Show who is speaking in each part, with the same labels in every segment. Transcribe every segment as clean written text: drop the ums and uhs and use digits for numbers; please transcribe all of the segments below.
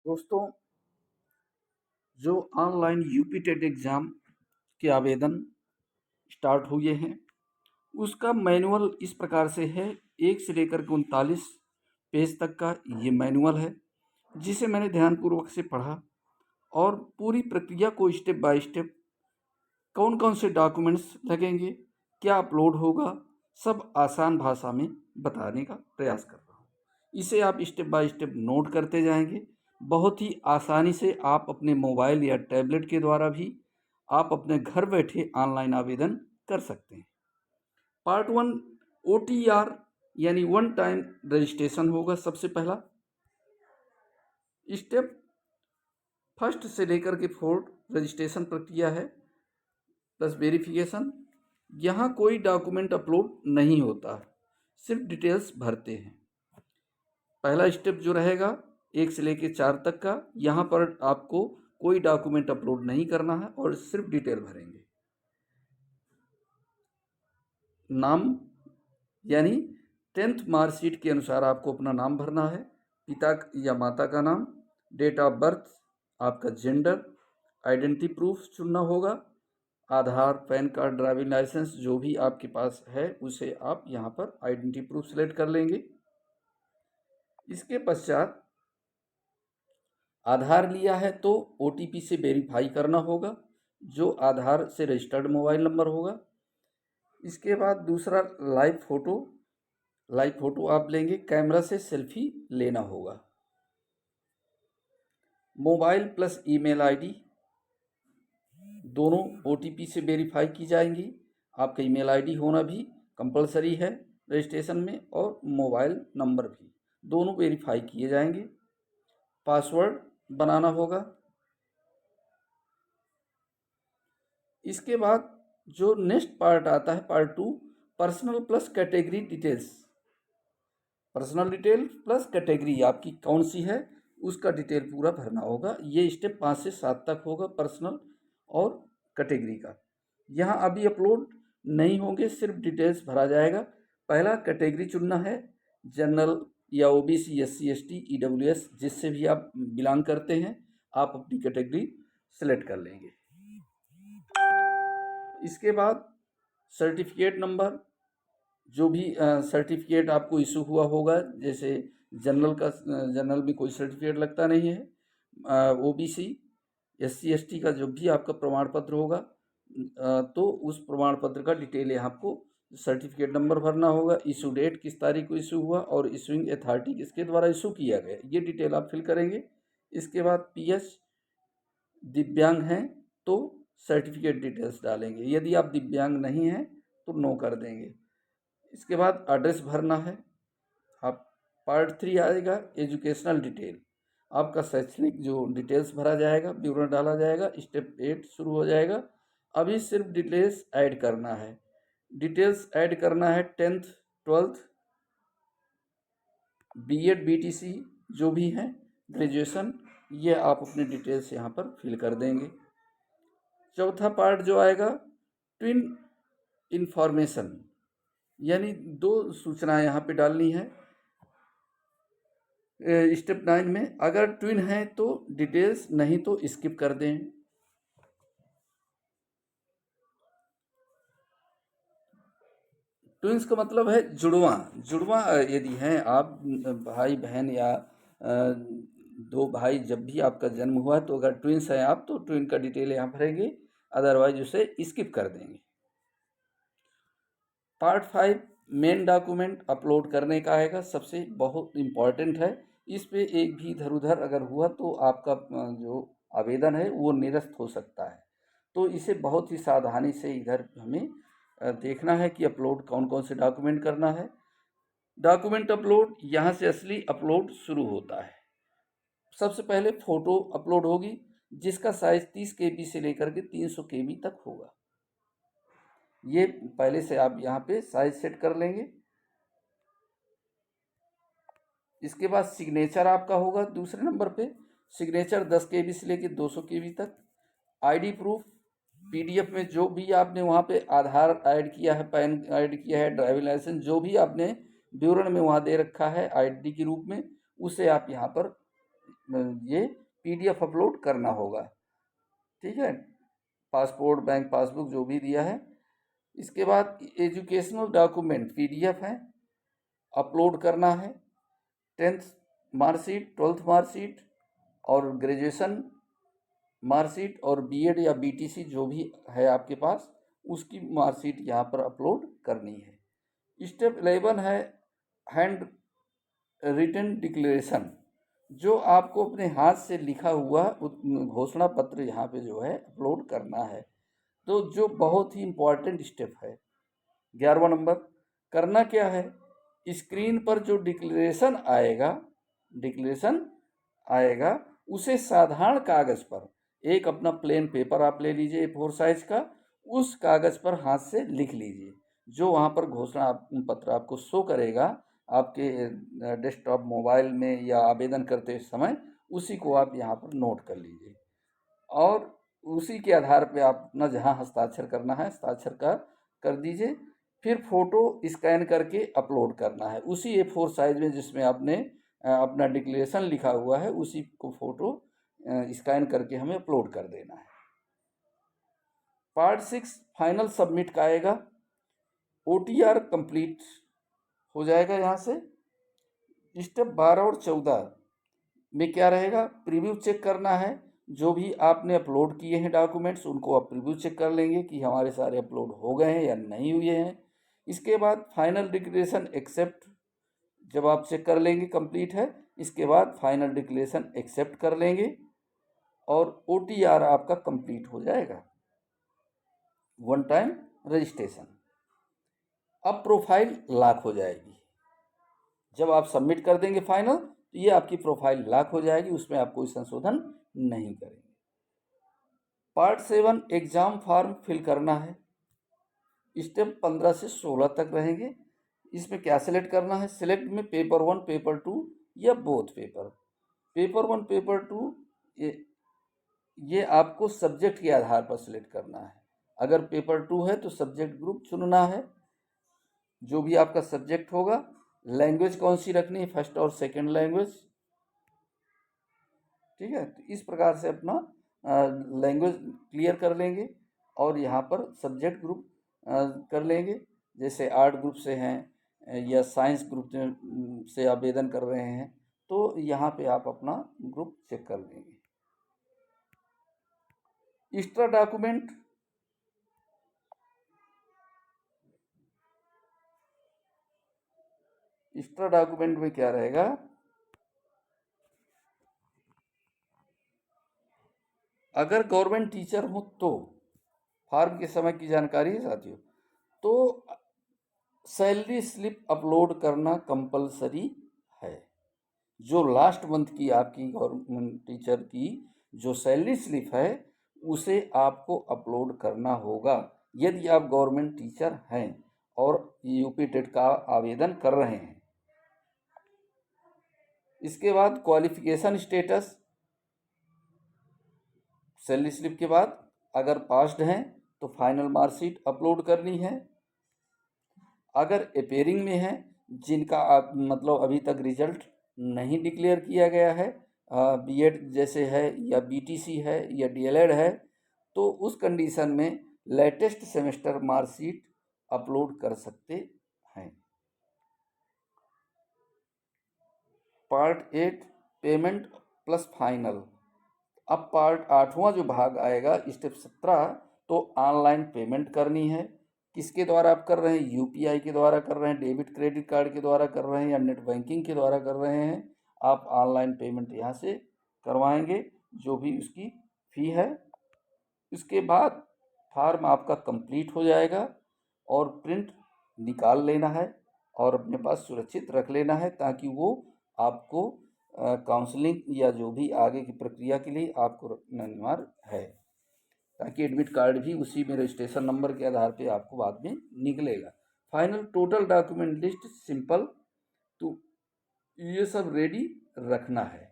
Speaker 1: दोस्तों, जो online UP TET exam के आवेदन स्टार्ट हुए हैं, उसका मैनुअल इस प्रकार से है। 1 से लेकर के 39 पेज तक का ये मैनुअल है, जिसे मैंने ध्यानपूर्वक से पढ़ा और पूरी प्रक्रिया को स्टेप बाय स्टेप कौन कौन से डॉक्यूमेंट्स लगेंगे, क्या अपलोड होगा, सब आसान भाषा में बताने का प्रयास कर रहा हूँ। इसे आप स्टेप बाय स्टेप नोट करते जाएंगे। बहुत ही आसानी से आप अपने मोबाइल या टैबलेट के द्वारा भी आप अपने घर बैठे ऑनलाइन आवेदन कर सकते हैं। पार्ट वन, OTR यानी वन टाइम रजिस्ट्रेशन होगा। सबसे पहला स्टेप फर्स्ट से लेकर के फोर्थ रजिस्ट्रेशन प्रक्रिया है प्लस वेरिफिकेशन। यहाँ कोई डॉक्यूमेंट अपलोड नहीं होता, सिर्फ डिटेल्स भरते हैं। पहला स्टेप जो रहेगा 1 से लेकर 4 तक का, यहाँ पर आपको कोई डॉक्यूमेंट अपलोड नहीं करना है और सिर्फ डिटेल भरेंगे। नाम यानी 10th मार्कशीट के अनुसार आपको अपना नाम भरना है, पिता या माता का नाम, डेट ऑफ बर्थ, आपका जेंडर, आइडेंटिटी प्रूफ चुनना होगा, आधार, पैन कार्ड, ड्राइविंग लाइसेंस जो भी आपके पास है उसे आप यहाँ पर आइडेंटिटी प्रूफ सेलेक्ट कर लेंगे। इसके पश्चात आधार लिया है तो OTP से वेरीफाई करना होगा, जो आधार से रजिस्टर्ड मोबाइल नंबर होगा। इसके बाद दूसरा लाइव फोटो आप लेंगे, कैमरा से सेल्फी लेना होगा। मोबाइल प्लस ईमेल आईडी दोनों OTP से वेरीफाई की जाएंगी। आपका ईमेल आईडी होना भी कंपलसरी है रजिस्ट्रेशन में, और मोबाइल नंबर भी दोनों वेरीफाई किए जाएंगे। पासवर्ड बनाना होगा। इसके बाद जो नेक्स्ट पार्ट आता है, part 2, personal plus category details. Personal detail plus category आपकी कौन सी है उसका डिटेल पूरा भरना होगा। ये स्टेप 5 से 7 तक होगा पर्सनल और कैटेगरी का। यहाँ अभी अपलोड नहीं होंगे, सिर्फ डिटेल्स भरा जाएगा। पहला कैटेगरी चुनना है, जनरल या OBC, SC, ST, EWS जिससे भी आप बिलोंग करते हैं, आप अपनी कैटेगरी सेलेक्ट कर लेंगे। इसके बाद सर्टिफिकेट नंबर, जो भी सर्टिफिकेट आपको इशू हुआ होगा, जैसे जनरल में कोई सर्टिफिकेट लगता नहीं है, OBC, SC, ST का जो भी आपका प्रमाण पत्र होगा, तो उस प्रमाण पत्र का डिटेल यहाँ आपको सर्टिफिकेट नंबर भरना होगा, इशू डेट किस तारीख को इशू हुआ और इशूइंग अथॉरिटी किसके द्वारा इशू किया गया, ये डिटेल आप फिल करेंगे। इसके बाद PH दिव्यांग हैं तो सर्टिफिकेट डिटेल्स डालेंगे, यदि आप दिव्यांग नहीं हैं तो नो कर देंगे। इसके बाद एड्रेस भरना है। आप पार्ट 3 आएगा एजुकेशनल डिटेल, आपका शैक्षणिक जो डिटेल्स भरा जाएगा, विवरण डाला जाएगा। स्टेप 8 शुरू हो जाएगा। अभी सिर्फ डिटेल्स ऐड करना है। डिटेल्स ऐड करना है 10th 12th, BEd BTC जो भी हैं, ग्रेजुएशन, ये आप अपने डिटेल्स यहाँ पर फिल कर देंगे। चौथा पार्ट जो आएगा ट्विन इंफॉर्मेशन, यानी 2 सूचनाएं यहाँ पे डालनी है। स्टेप 9 में अगर ट्विन है तो डिटेल्स, नहीं तो स्किप कर दें। ट्विन्स का मतलब है जुड़वा यदि हैं आप, भाई बहन या 2 भाई, जब भी आपका जन्म हुआ तो अगर ट्विन्स हैं आप तो ट्विन का डिटेल यहाँ भरेंगे, अदरवाइज उसे स्किप कर देंगे। पार्ट 5 मेन डॉक्यूमेंट अपलोड करने का आएगा, सबसे बहुत इम्पॉर्टेंट है। इस पे एक भी इधर उधर अगर हुआ तो आपका जो आवेदन है वो निरस्त हो सकता है। तो इसे बहुत ही सावधानी से इधर हमें देखना है कि अपलोड कौन कौन से डॉक्यूमेंट करना है। डॉक्यूमेंट अपलोड, यहाँ से असली अपलोड शुरू होता है। सबसे पहले फ़ोटो अपलोड होगी, जिसका साइज़ 30 KB से लेकर के 300 KB तक होगा। ये पहले से आप यहाँ पे साइज सेट कर लेंगे। इसके बाद सिग्नेचर आपका होगा दूसरे नंबर पे। सिग्नेचर 10 KB से लेकर 200 KB तक। आईडी प्रूफ PDF में जो भी आपने वहाँ पे आधार ऐड किया है, पैन ऐड किया है, ड्राइविंग लाइसेंस जो भी आपने विवरण में वहाँ दे रखा है आईडी के रूप में, उसे आप यहाँ पर ये PDF अपलोड करना होगा। ठीक है, पासपोर्ट, बैंक पासबुक जो भी दिया है। इसके बाद एजुकेशनल डॉक्यूमेंट PDF है, अपलोड करना है। 10th मार्कशीट, 12th मार्कशीट और ग्रेजुएशन मार्कशीट और BEd या BTC जो भी है आपके पास, उसकी मार्कशीट यहाँ पर अपलोड करनी है। स्टेप 11 है हैंड रिटन डिक्लेरेशन, जो आपको अपने हाथ से लिखा हुआ घोषणा पत्र यहाँ पे जो है अपलोड करना है, तो जो बहुत ही इम्पॉर्टेंट स्टेप है। 11वां नंबर, करना क्या है, स्क्रीन पर जो डिक्लेरेशन आएगा उसे साधारण कागज पर, एक अपना प्लेन पेपर आप ले लीजिए A4 साइज का, उस कागज पर हाथ से लिख लीजिए। जो वहाँ पर घोषणा पत्र आपको शो करेगा आपके डेस्कटॉप मोबाइल में या आवेदन करते समय, उसी को आप यहाँ पर नोट कर लीजिए और उसी के आधार पे आप अपना जहाँ हस्ताक्षर करना है हस्ताक्षर कर दीजिए। फिर फोटो स्कैन करके अपलोड करना है उसी A4 साइज में जिसमें आपने अपना डिक्लेरेशन लिखा हुआ है, उसी को फोटो स्कैन करके हमें अपलोड कर देना है। पार्ट 6 फाइनल सबमिट का आएगा। OTR कंप्लीट हो जाएगा। यहाँ से स्टेप 12 और 14 में क्या रहेगा, प्रीव्यू चेक करना है। जो भी आपने अपलोड किए हैं डॉक्यूमेंट्स, उनको आप प्रीव्यू चेक कर लेंगे कि हमारे सारे अपलोड हो गए हैं या नहीं हुए हैं। इसके बाद फाइनल डिक्लेरेशन एक्सेप्ट, जब आप चेक कर लेंगे कंप्लीट है, इसके बाद फाइनल डिक्लेरेशन एक्सेप्ट कर लेंगे और OTR आपका कंप्लीट हो जाएगा, वन टाइम रजिस्ट्रेशन। अब प्रोफाइल लॉक हो जाएगी। जब आप सबमिट कर देंगे फाइनल, तो ये आपकी प्रोफाइल लॉक हो जाएगी, उसमें आप कोई संशोधन नहीं करेंगे। पार्ट 7 एग्जाम फॉर्म फिल करना है। स्टेप 15 से 16 तक रहेंगे। इसमें क्या सिलेक्ट करना है, सिलेक्ट में पेपर 1, पेपर 2 या बोथ पेपर। पेपर 1, पेपर 2 ये आपको सब्जेक्ट के आधार पर सिलेक्ट करना है। अगर पेपर 2 है तो सब्जेक्ट ग्रुप चुनना है, जो भी आपका सब्जेक्ट होगा। लैंग्वेज कौन सी रखनी है, फर्स्ट और सेकंड लैंग्वेज। ठीक है, तो इस प्रकार से अपना लैंग्वेज क्लियर कर लेंगे और यहाँ पर सब्जेक्ट ग्रुप कर लेंगे। जैसे आर्ट ग्रुप से हैं या साइंस ग्रुप से आवेदन कर रहे हैं, तो यहाँ पे आप अपना ग्रुप चेक कर लेंगे। एक्स्ट्रा डॉक्यूमेंट, एक्स्ट्रा डॉक्यूमेंट में क्या रहेगा, अगर गवर्नमेंट टीचर हो तो फॉर्म के समय की जानकारी है साथियों, तो सैलरी स्लिप अपलोड करना कंपलसरी है। जो लास्ट मंथ की आपकी गवर्नमेंट टीचर की जो सैलरी स्लिप है, उसे आपको अपलोड करना होगा यदि आप गवर्नमेंट टीचर हैं और यूपी टेट का आवेदन कर रहे हैं। इसके बाद क्वालिफिकेशन स्टेटस, सैलरी स्लिप के बाद अगर पास्ड हैं तो फाइनल मार्कशीट अपलोड करनी है। अगर अपेयरिंग में है, जिनका मतलब अभी तक रिजल्ट नहीं डिक्लेयर किया गया है, B.Ed जैसे है या BTC है या DLED है, तो उस कंडीशन में लेटेस्ट सेमेस्टर मार्कशीट अपलोड कर सकते हैं। Part 8 payment plus final. अब पार्ट 8वां जो भाग आएगा, स्टेप 17, तो ऑनलाइन पेमेंट करनी है। किसके द्वारा आप कर रहे हैं, UPI के द्वारा कर रहे हैं, डेबिट क्रेडिट कार्ड के द्वारा कर रहे हैं या नेट बैंकिंग के द्वारा कर रहे हैं, आप ऑनलाइन पेमेंट यहाँ से करवाएंगे, जो भी उसकी फ़ी है। इसके बाद फॉर्म आपका कंप्लीट हो जाएगा और प्रिंट निकाल लेना है और अपने पास सुरक्षित रख लेना है, ताकि वो आपको काउंसलिंग या जो भी आगे की प्रक्रिया के लिए आपको रखना अनिवार्य है, ताकि एडमिट कार्ड भी उसी में रजिस्ट्रेशन नंबर के आधार पे आपको बाद में निकलेगा। Final total document list simple, तो ये सब रेडी रखना है।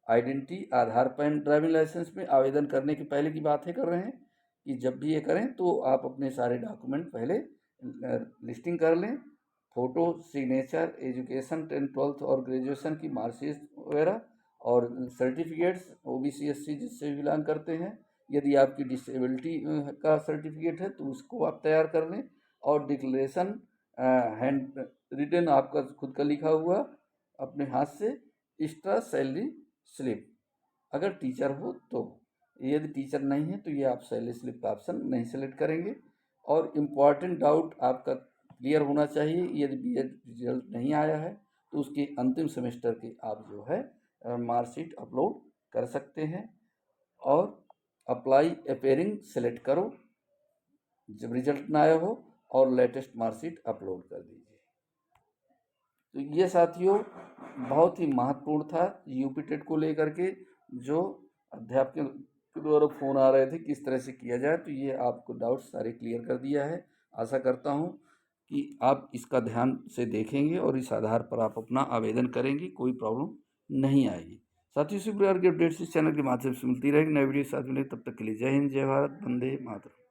Speaker 1: आइडेंटिटी, आधार, पैन, ड्राइविंग लाइसेंस में आवेदन करने के पहले की बातें कर रहे हैं कि जब भी ये करें तो आप अपने सारे डॉक्यूमेंट पहले लिस्टिंग कर लें। Photo, signature, education 10th 12th और ग्रेजुएशन की मार्कशीट वगैरह, और सर्टिफिकेट्स ओबीसी एससी जिससे भी बिलोंग करते हैं, यदि आपकी डिसेबिलिटी का सर्टिफिकेट है तो उसको आप तैयार कर लें, और डिक्लेरेशन हैंड रिटन आपका खुद का लिखा हुआ अपने हाथ से, एक्स्ट्रा सैलरी स्लिप अगर टीचर हो तो। यदि टीचर नहीं है तो ये आप सैलरी स्लिप का ऑप्शन नहीं सेलेक्ट करेंगे। और इम्पॉर्टेंट डाउट आपका क्लियर होना चाहिए, यदि बीएड रिजल्ट नहीं आया है तो उसके अंतिम सेमेस्टर की आप जो है मार्कशीट अपलोड कर सकते हैं। और अप्लाई अपेयरिंग सेलेक्ट करो जब रिजल्ट ना आया हो, और लेटेस्ट मार्कशीट अपलोड कर दीजिए। तो ये साथियों बहुत ही महत्वपूर्ण था यूपी टेट को लेकर के, जो अध्यापकों के द्वारा फ़ोन आ रहे थे किस तरह से किया जाए, तो ये आपको डाउट सारे क्लियर कर दिया है। आशा करता हूँ कि आप इसका ध्यान से देखेंगे और इस आधार पर आप अपना आवेदन करेंगे, कोई प्रॉब्लम नहीं आएगी। साथियों इसी प्रकार के अपडेट्स इस चैनल के माध्यम से मिलती रहेगी। नई वीडियो साथ मिलेगी, तब तक के लिए जय हिंद, जय भारत, वंदे मातरम।